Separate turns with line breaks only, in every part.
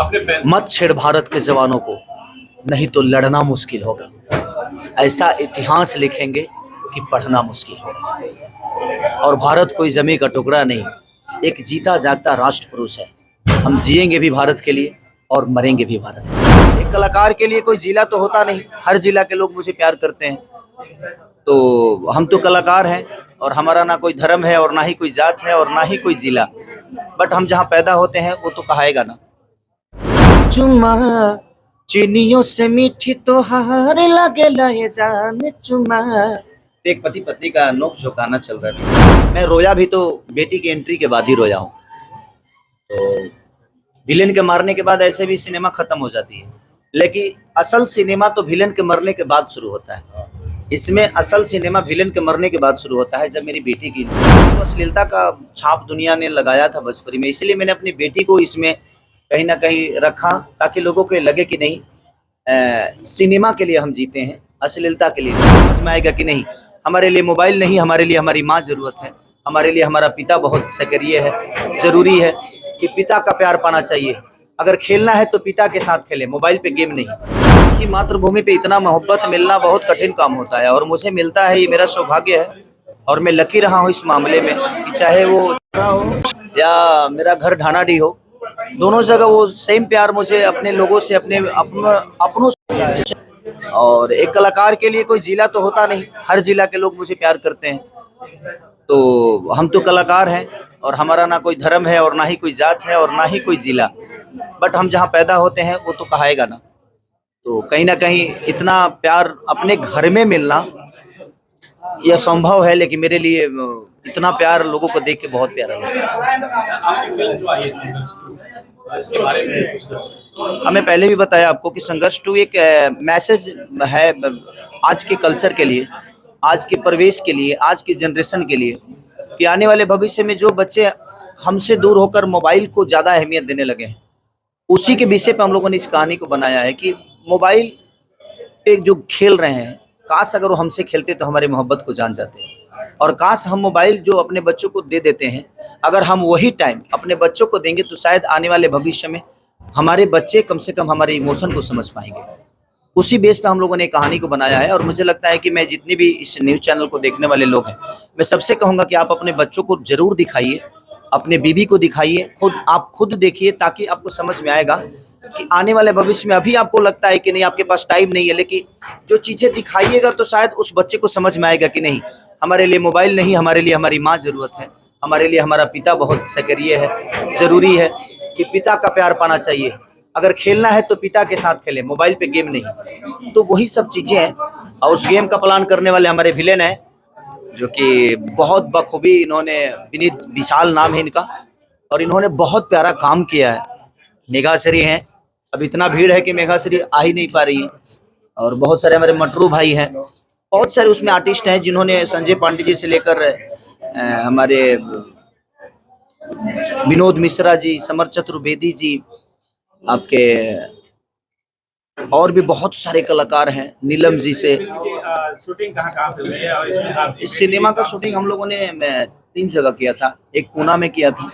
अपने फैंस
मत छेड़ भारत के जवानों को, नहीं तो लड़ना मुश्किल होगा। ऐसा इतिहास लिखेंगे कि पढ़ना मुश्किल होगा। और भारत कोई जमी का टुकड़ा नहीं, एक जीता जागता राष्ट्र पुरुष है। हम जिएंगे भी भारत के लिए और मरेंगे भी भारत के लिए। एक कलाकार के लिए कोई जिला तो होता नहीं, हर जिला के लोग मुझे प्यार करते हैं। तो हम तो कलाकार हैं और हमारा ना कोई धर्म है और ना ही कोई जात है और ना ही कोई जिला, बट हम जहाँ पैदा होते हैं वो तो कहाएगा ना। चुम्मा चीनियों से मीठी तो हार लगे ये जान चुम्मा। एक पति पत्नी का नोक झोंकाना चल रहा है। मैं रोया भी तो बेटी की एंट्री के बाद ही रोया हूँ। तो विलेन के मारने के बाद ऐसे भी सिनेमा खत्म हो जाती है, लेकिन असल सिनेमा तो विलेन के मरने के बाद शुरू होता है। इसमें असल सिनेमा विलेन के मरने के बाद शुरू होता है। जब मेरी बेटी की तो अश्लीलता का छाप दुनिया ने लगाया था भोजपुरी में, इसलिए मैंने अपनी बेटी को इसमें कहीं ना कहीं रखा ताकि लोगों को लगे कि नहीं, सिनेमा के लिए हम जीते हैं, अश्लीलता के लिए समझ में आएगा कि नहीं। हमारे लिए मोबाइल नहीं, हमारे लिए हमारी माँ ज़रूरत है। हमारे लिए हमारा पिता बहुत सक्रिय है। ज़रूरी है कि पिता का प्यार पाना चाहिए। अगर खेलना है तो पिता के साथ खेले, मोबाइल पे गेम नहीं। कि मातृभूमि पे इतना मोहब्बत मिलना बहुत कठिन काम होता है और मुझे मिलता है, ये मेरा सौभाग्य है और मैं लकी रहा हूँ इस मामले में कि चाहे वो हो या मेरा घर ढानाडी हो, दोनों जगह वो सेम प्यार मुझे अपने लोगों से, अपनों से मिला है। और एक कलाकार के लिए कोई जिला तो होता नहीं, हर जिला के लोग मुझे प्यार करते हैं। तो हम तो कलाकार हैं और हमारा ना कोई धर्म है और ना ही कोई जात है और ना ही कोई जिला, बट हम जहाँ पैदा होते हैं वो तो कहाएगा ना। तो कहीं ना कहीं इतना प्यार अपने घर में मिलना यह संभव है, लेकिन मेरे लिए इतना प्यार लोगों को देख के बहुत प्यारा लगा।
आपकी फिल्म जो आई है संघर्ष 2, इसके बारे में कुछ दर्शकों
हमें पहले भी बताया आपको कि संघर्ष 2 एक मैसेज है आज के कल्चर के लिए, आज के परिवेश के लिए, आज की जनरेशन के लिए, कि आने वाले भविष्य में जो बच्चे हमसे दूर होकर मोबाइल को ज़्यादा अहमियत देने लगे हैं, उसी के विषय पे हम लोगों ने इस कहानी को बनाया है कि मोबाइल पे जो खेल रहे हैं, काश अगर वो हमसे खेलते तो हमारी मोहब्बत को जान जाते। और काश हम मोबाइल जो अपने बच्चों को दे देते हैं, अगर हम वही टाइम अपने बच्चों को देंगे तो शायद आने वाले भविष्य में हमारे बच्चे कम से कम हमारे इमोशन को समझ पाएंगे। उसी बेस पे हम लोगों ने कहानी को बनाया है और मुझे लगता है कि मैं जितनी भी इस न्यूज़ चैनल को देखने वाले लोग हैं, मैं सबसे कहूँगा कि आप अपने बच्चों को ज़रूर दिखाइए, अपने बीवी को दिखाइए, आप खुद देखिए, ताकि आपको समझ में आएगा कि आने वाले भविष्य में अभी आपको लगता है कि नहीं आपके पास टाइम नहीं है, लेकिन जो चीज़ें दिखाइएगा तो शायद उस बच्चे को समझ में आएगा कि नहीं, हमारे लिए मोबाइल नहीं, हमारे लिए हमारी माँ ज़रूरत है। हमारे लिए हमारा पिता बहुत सक्रिय है। ज़रूरी है कि पिता का प्यार पाना चाहिए। अगर खेलना है तो पिता के साथ खेलें, मोबाइल पे गेम नहीं। तो वही सब चीज़ें हैं और उस गेम का प्लान करने वाले हमारे विलेन हैं, जो कि बहुत बखूबी इन्होंने, विनीत विशाल नाम है इनका, और इन्होंने बहुत प्यारा काम किया है। मेघाश्री हैं, अब इतना भीड़ है कि मेघाश्री आ ही नहीं पा रही है, और बहुत सारे हमारे मटरू भाई हैं, बहुत सारे उसमें आर्टिस्ट हैं जिन्होंने संजय पांडे जी से लेकर हमारे विनोद मिश्रा जी, समर चतुर्वेदी जी, आपके और भी बहुत सारे कलाकार हैं, नीलम जी से।
शूटिंग कहाँ पे हुई है और इसमें आप
इस सिनेमा का शूटिंग हम लोगों ने 3 जगह किया था। एक पूना में किया था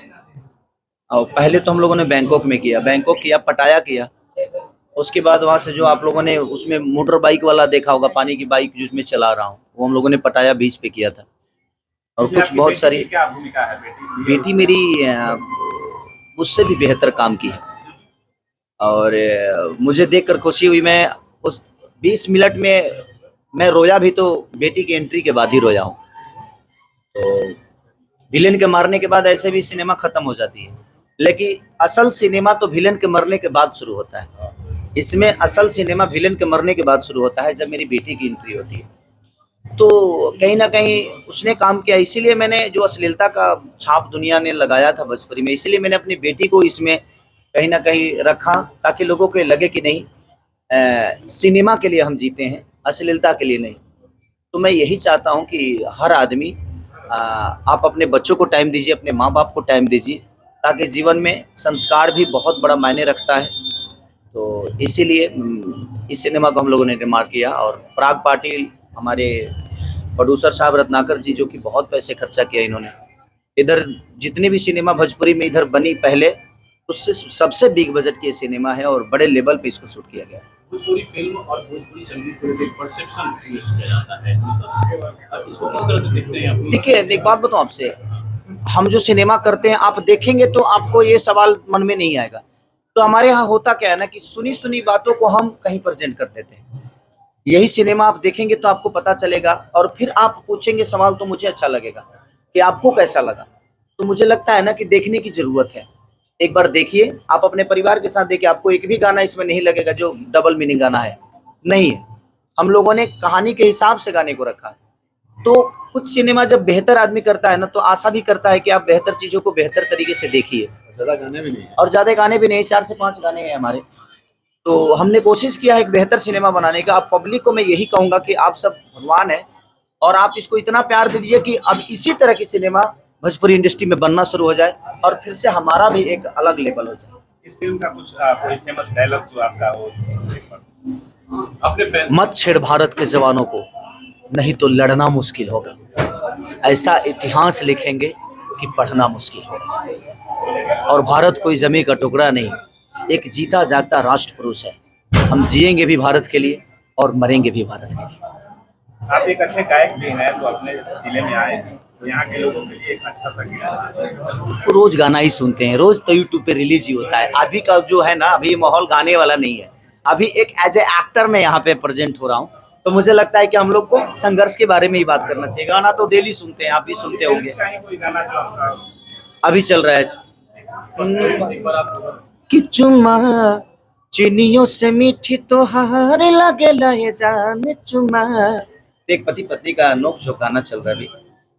और पहले तो हम लोगों ने बैंकॉक में किया, बैंकॉक किया, पटाया किया। उसके बाद वहाँ से जो आप लोगों ने उसमें मोटर बाइक वाला देखा होगा, पानी की बाइक जिसमें चला रहा हूँ, वो हम लोगों ने पटाया बीच पे किया था। और कुछ बहुत सारी,
क्या भूमिका है
बेटी मेरी मुझसे भी बेहतर काम की है और मुझे देखकर खुशी हुई। मैं उस 20 मिनट में मैं रोया भी तो बेटी की एंट्री के बाद ही रोया हूँ। तो विलेन के मारने के बाद ऐसे भी सिनेमा खत्म हो जाती है, लेकिन असल सिनेमा तो विलेन के मरने के बाद शुरू होता है। इसमें असल सिनेमा विलेन के मरने के बाद शुरू होता है, जब मेरी बेटी की एंट्री होती है। तो कहीं ना कहीं उसने काम किया, इसीलिए मैंने जो अश्लीलता का छाप दुनिया ने लगाया था भोजपुरी में, इसीलिए मैंने अपनी बेटी को इसमें कहीं ना कहीं रखा ताकि लोगों को लगे कि नहीं, सिनेमा के लिए हम जीते हैं, अश्लीलता के लिए नहीं। तो मैं यही चाहता हूँ कि हर आदमी, आप अपने बच्चों को टाइम दीजिए, अपने माँ बाप को टाइम दीजिए, ताकि जीवन में संस्कार भी बहुत बड़ा मायने रखता है। तो इसीलिए इस सिनेमा को हम लोगों ने निर्माण किया और पराग पाटिल हमारे प्रोड्यूसर साहब रत्नाकर जी, जो कि बहुत पैसे खर्चा किया इन्होंने। इधर जितनी भी सिनेमा भोजपुरी में इधर बनी पहले, उससे सबसे बिग बजट की सिनेमा है और बड़े लेवल पे इसको शूट किया गया है।
भोजपुरी फिल्म और भोजपुरी संगीत को एक परसेप्शन क्रिएट किया जाता है हमेशा से। अब इसको किस तरह से देखते हैं अपनी?
देखिए एक बात बताऊं आपसे, हम जो सिनेमा करते हैं आप देखेंगे तो आपको ये सवाल मन में नहीं आएगा। तो हमारे यहाँ होता क्या है ना कि सुनी सुनी बातों को हम कहीं प्रेजेंट कर देते हैं। यही सिनेमा आप देखेंगे तो आपको पता चलेगा और फिर आप पूछेंगे सवाल तो मुझे अच्छा लगेगा कि आपको कैसा लगा। तो मुझे लगता है ना कि देखने की जरूरत है। एक बार देखिए, आप अपने परिवार के साथ देखिए, आपको एक भी गाना इसमें नहीं लगेगा जो डबल मीनिंग गाना है, नहीं है। हम लोगों ने कहानी के हिसाब से गाने को रखा है। तो कुछ सिनेमा जब बेहतर आदमी करता है ना तो आशा भी करता है कि आप बेहतर चीजों को बेहतर तरीके से देखिए।
ज्यादा गाने भी नहीं है।
और ज्यादा गाने भी नहीं, 4 से 5 गाने हैं हमारे। तो हमने कोशिश किया है एक बेहतर सिनेमा बनाने का। अब पब्लिक को मैं यही कहूंगा कि आप सब भगवान है और आप इसको इतना प्यार दे दीजिए कि अब इसी तरह की सिनेमा भोजपुरी इंडस्ट्री में बनना शुरू हो जाए और फिर से हमारा भी एक अलग लेवल हो जाए।
इस फिल्म का कुछ कोई फेमस डायलॉग जो आपका हो अपने फैंस?
मत छेड़ भारत के जवानों को, नहीं तो लड़ना मुश्किल होगा। ऐसा इतिहास लिखेंगे कि पढ़ना मुश्किल होगा। और भारत कोई जमी का टुकड़ा नहीं, एक जीता जागता राष्ट्र पुरुष है। हम जिएंगे भी भारत के लिए और मरेंगे भी भारत के लिए।
आप एक अच्छे गायक भी हैं, तो अपने जिले में आए हैं तो यहाँ के लोगों के लिए एक अच्छा संगीत।
रोज गाना ही सुनते हैं, रोज तो यूट्यूब पे रिलीज ही होता है। अभी का जो है ना, अभी माहौल गाने वाला नहीं है। अभी एक एज ए एक्टर में यहाँ पे प्रेजेंट हो रहा हूँ, तो मुझे लगता है कि हम लोग को संघर्ष के बारे में ही बात करना चाहिए। गाना तो डेली सुनते हैं, आप भी सुनते होंगे।
कोई गाना जो आपका
अभी चल रहा है
एक बार आप
कि चुम्मा चीनियों से मीठी तोहार लगेला ये जान चुम्मा। एक पति पत्नी का नोक झोंक गाना चल रहा है अभी।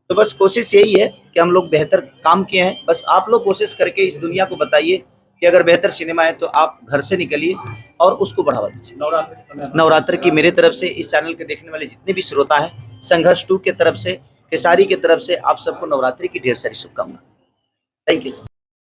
तो बस कोशिश यही है कि हम लोग बेहतर काम किए हैं। बस आप लोग कोशिश करके इस दुनिया को बताइए कि अगर बेहतर सिनेमा है तो आप घर से निकलिए और उसको बढ़ावा दीजिए।
नवरात्र के समय
नवरात्र की मेरे तरफ से, इस चैनल के देखने वाले जितने भी श्रोता हैं, संघर्ष 2 के तरफ से, खेसारी की तरफ से आप सबको नवरात्रि की ढेर सारी शुभकामनाएं। Thank you.